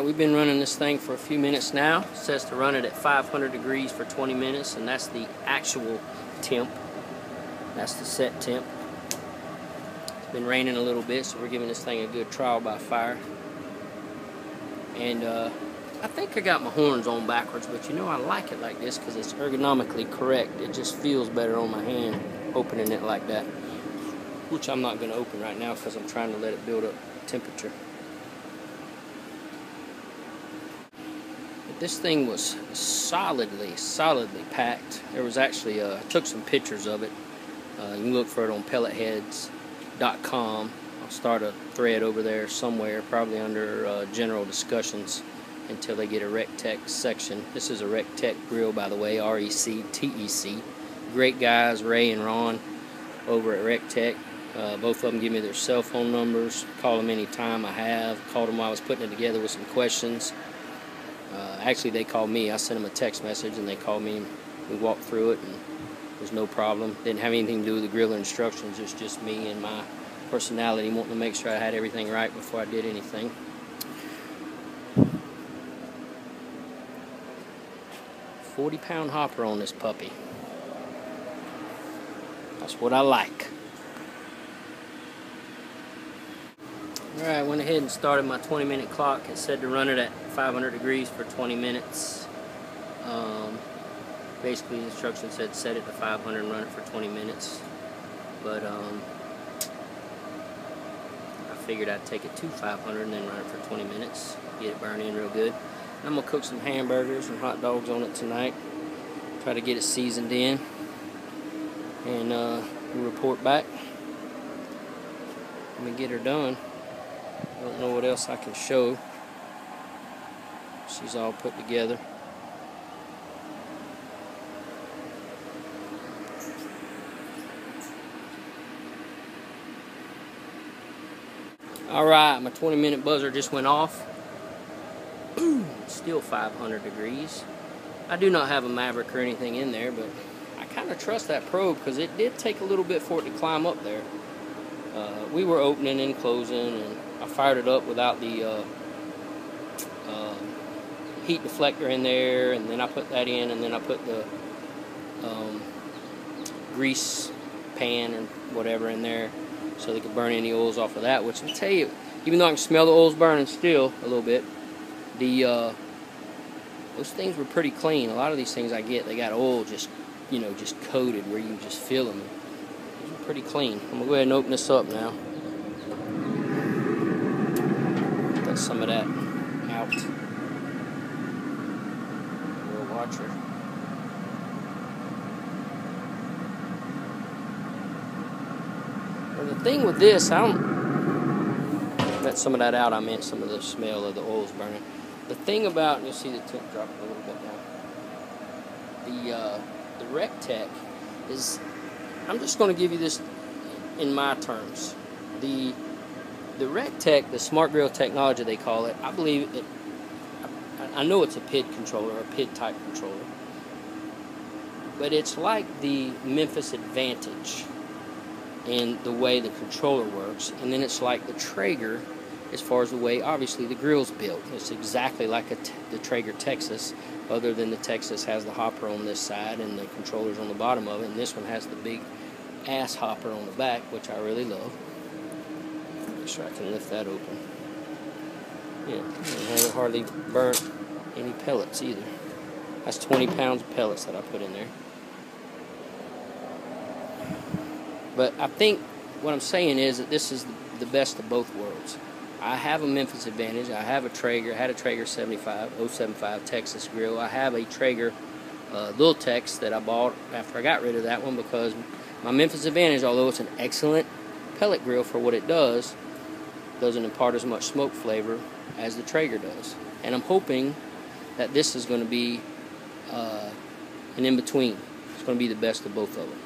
we've been running this thing for a few minutes now. It says to run it at 500 degrees for 20 minutes, and that's the actual temp. That's the set temp. It's been raining a little bit, so we're giving this thing a good trial by fire. And I think I got my horns on backwards, but you know, I like it like this because it's ergonomically correct. It just feels better on my hand opening it like that, which I'm not going to open right now because I'm trying to let it build up temperature. But this thing was solidly packed. There was actually, I took some pictures of it. You can look for it on pelletheads.com. I'll start a thread over there somewhere, probably under general discussions, until they get a Rec+Tec section. This is a Rec+Tec grill, by the way, R-E-C-T-E-C. Great guys, Ray and Ron, over at Rec+Tec. Both of them give me their cell phone numbers. Call them anytime. I have called them while I was putting it together with some questions. Actually, they called me. I sent them a text message, and they called me. We walked through it, and there's no problem. Didn't have anything to do with the grill instructions. It's just me and my personality wanting to make sure I had everything right before I did anything. £40-pound hopper on this puppy. That's what I like. Alright, went ahead and started my 20-minute clock. It said to run it at 500 degrees for 20 minutes. Basically, the instruction said set it to 500 and run it for 20 minutes. But I figured I'd take it to 500 and then run it for 20 minutes. Get it burned in real good. I'm going to cook some hamburgers and hot dogs on it tonight. Try to get it seasoned in. And we'll report back when we get her done. I don't know what else I can show. She's all put together. Alright, my 20-minute buzzer just went off. Still 500 degrees. I do not have a Maverick or anything in there, but I kind of trust that probe because it did take a little bit for it to climb up there. We were opening and closing, and I fired it up without the heat deflector in there, and then I put that in, and then I put the grease pan or whatever in there so they could burn any oils off of that, which I'll tell you, even though I can smell the oils burning still a little bit, those things were pretty clean. A lot of these things I get, they got oil just, you know, just coated where you can just feel them. These are pretty clean. I'm going to go ahead and open this up now. Let some of that out. We'll watch her. Well, the thing with this, I don't let some of that out. I meant some of the smell of the oils burning. The thing about, you'll see the temp drop a little bit now. The Rec+Tec is, I'm just going to give you this in my terms. The Rec+Tec, the Smart Grill technology they call it, I believe it. I know it's a PID controller or a PID type controller, but it's like the Memphis Advantage in the way the controller works, and then it's like the Traeger as far as the way, obviously, the grill's built. It's exactly like the Traeger Texas, other than the Texas has the hopper on this side and the controller's on the bottom of it, and this one has the big ass hopper on the back, which I really love. Make sure I can lift that open. Yeah, I haven't hardly burnt any pellets either. That's 20 pounds of pellets that I put in there. But I think what I'm saying is that this is the best of both worlds. I have a Memphis Advantage. I have a Traeger. I had a Traeger 075 Texas grill. I have a Traeger Little Tex that I bought after I got rid of that one because my Memphis Advantage, although it's an excellent pellet grill for what it doesn't impart as much smoke flavor as the Traeger does. And I'm hoping that this is going to be an in-between. It's going to be the best of both of them.